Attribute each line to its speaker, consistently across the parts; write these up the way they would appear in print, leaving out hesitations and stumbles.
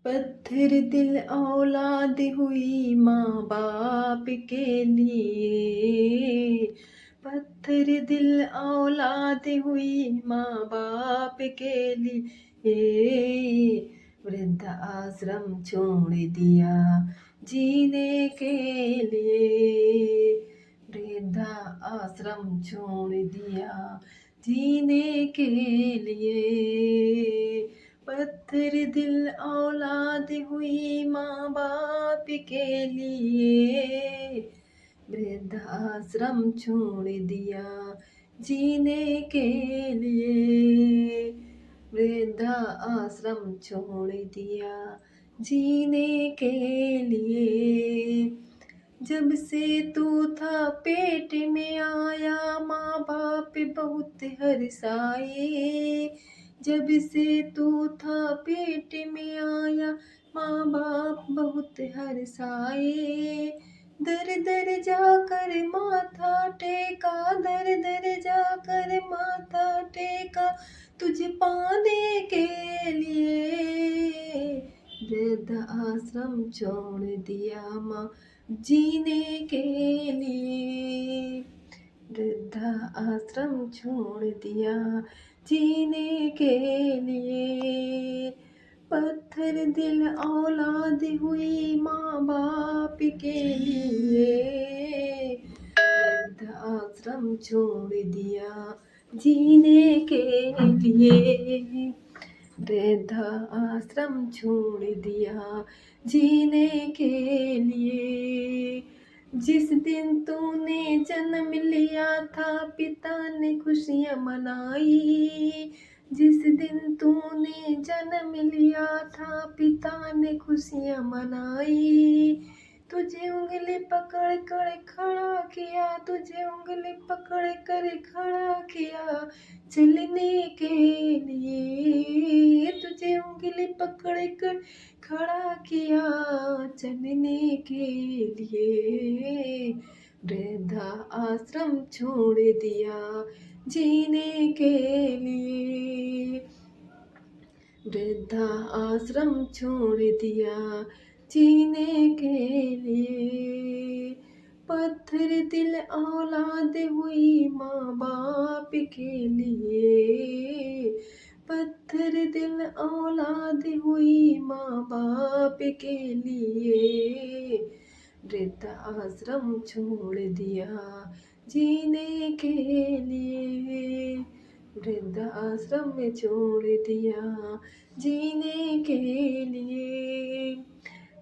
Speaker 1: पत्थर दिल औलाद हुई माँ बाप के लिए। पत्थर दिल औलाद हुई माँ बाप के लिए। वृद्ध आश्रम छोड़ दिया जीने के लिए। वृद्ध आश्रम छोड़ दिया जीने के लिए। पत्थर दिल औलाद हुई माँ बाप के लिए। वृद्ध आश्रम छोड़ दिया जीने के लिए। वृद्ध आश्रम छोड़ दिया जीने के लिए। जब से तू था पेट में आया माँ बाप बहुत हर्षाए। जब से तू था पेट में आया माँ बाप बहुत हर्षाए। दर दर जाकर माथा टेका, दर दर जाकर माथा टेका तुझे पाने के लिए। वृद्ध आश्रम छोड़ दिया माँ जीने के लिए। वृद्ध आश्रम छोड़ दिया जीने के लिए। पत्थर दिल औलाद हुई माँ बाप के लिए। वृद्ध आश्रम छोड़ दिया जीने के लिए। वृद्ध आश्रम छोड़ दिया जीने के लिए। जिस दिन तूने जन्म लिया था पिता ने खुशियाँ मनाई। जिस दिन तूने जन्म लिया था पिता ने खुशियाँ मनाई। तुझे उंगली पकड़ कर खड़ा किया, तुझे उंगली पकड़ कर खड़ा किया चलने के लिए। तुझे उंगली पकड़ कर खड़ा किया चलने के लिए। वृद्ध आश्रम छोड़ दिया जीने के लिए। वृद्ध आश्रम छोड़ दिया जीने के लिए। पत्थर दिल औलाद हुई माँ बाप के लिए। पत्थर दिल औलाद हुई माँ बाप के लिए। वृद्ध आश्रम छोड़ दिया जीने के लिए। वृद्ध आश्रम में छोड़ दिया जीने के लिए।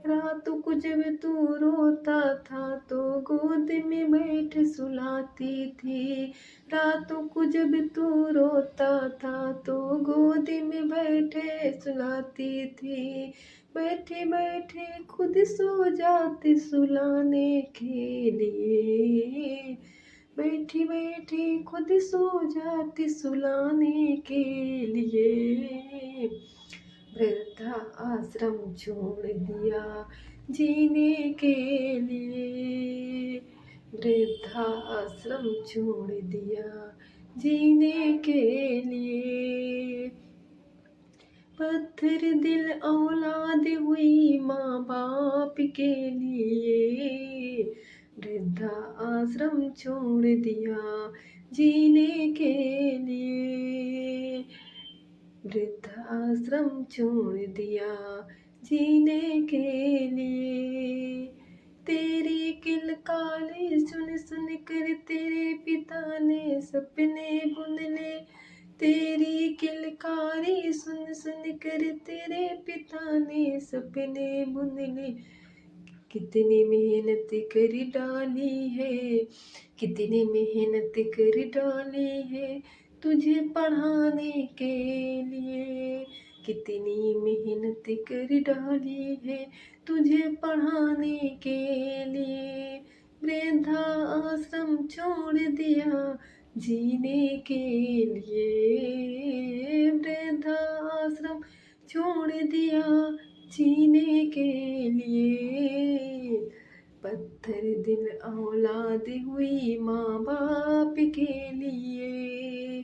Speaker 1: रातों को जब तू रोता था तो गोद में बैठ सुलाती थी। रातों को जब तू रोता था तो गोद में बैठे सुलाती थी। बैठे बैठे खुद सो जाती सुलाने के लिए। बैठी बैठी खुद सो जाती सुलाने के लिए। वृद्ध आश्रम छोड़ दिया जीने के लिए। वृद्ध आश्रम छोड़ दिया जीने के लिए। पत्थर दिल औलाद हुई माँ बाप के लिए। वृद्ध आश्रम छोड़ दिया जीने के लिए। वृद्ध आश्रम छोड़ दिया जीने के लिए। तेरी किलकारी सुन सुन कर तेरे पिता ने सपने बुन ले। तेरी किलकारी सुन सुन कर तेरे पिता ने सपने बुन ले। कितनी मेहनत कर डाली है, कितनी मेहनत कर डाली है तुझे पढ़ाने के लिए। कितनी मेहनत कर डाली है तुझे पढ़ाने के लिए। वृद्ध आश्रम छोड़ दिया जीने के लिए। वृद्ध आश्रम छोड़ दिया जीने के लिए। पत्थर दिल औलाद हुई माँ बाप के लिए।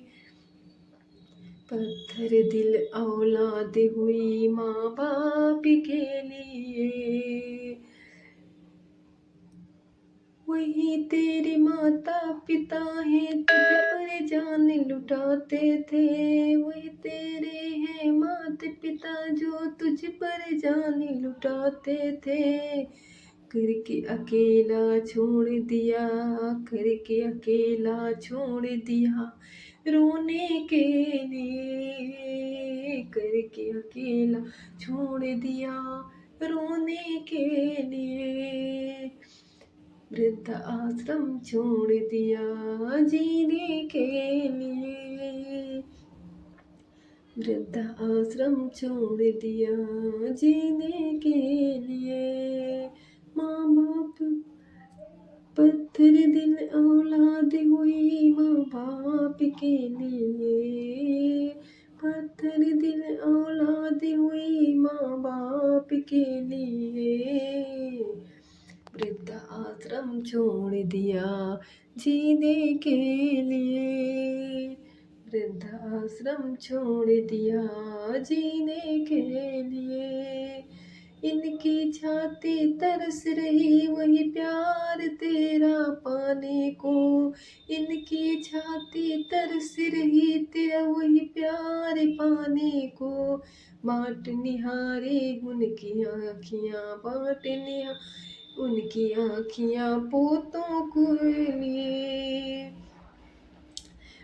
Speaker 1: पत्थर दिल औलाद हुई माँ बाप के लिए, वही तेरे माता पिता हैं तुझ पर जान लुटाते थे, वही तेरे हैं माता पिता जो तुझ पर जान लुटाते थे, करके अकेला छोड़ दिया, करके अकेला छोड़ दिया रोने के लिए, करके अकेला छोड़ दिया रोने के लिए, वृद्ध आश्रम छोड़ दिया जीने के लिए, वृद्ध आश्रम छोड़ दिया जीने के लिए, माँ बाप पत्थर दिल औलाद हुई माँ बाप के लिए, पत्थर दिल औलाद हुई माँ बाप के लिए, वृद्ध आश्रम छोड़ दिया जीने के लिए, वृद्ध आश्रम छोड़ दिया जीने के लिए, इनकी छाती तरस रही वही प्यार तेरा पाने को, इनकी छाती तरस रही तेरा वही प्यार पाने को, बाट निहारे उनकी आँखियाँ, बाट निहारे उनकी आँखियाँ पोतों को लिए,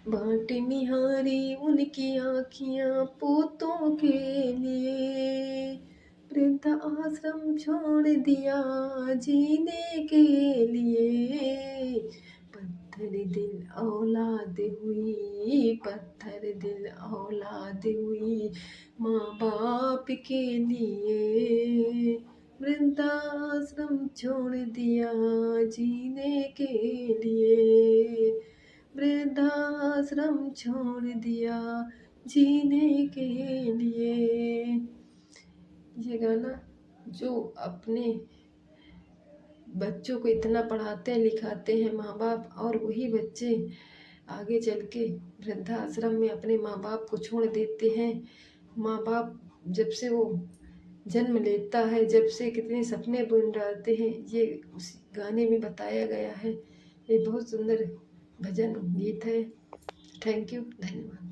Speaker 1: बाट निहारी उनकी आँखियाँ पोतों के लिए, वृद्ध आश्रम छोड़ दिया जीने के लिए, पत्थर दिल औलाद हुई, पत्थर दिल औलाद हुई माँ बाप के लिए, वृद्धाश्रम छोड़ दिया जीने के लिए, वृद्धाश्रम छोड़ दिया जीने के लिए। ये गाना जो अपने बच्चों को इतना पढ़ाते लिखाते हैं माँ बाप, और वही बच्चे आगे चल के वृद्धाश्रम में अपने माँ बाप को छोड़ देते हैं। माँ बाप जब से वो जन्म लेता है, जब से कितने सपने बुन डालते हैं, ये उस गाने में बताया गया है। ये बहुत सुंदर भजन गीत है। थैंक यू, धन्यवाद।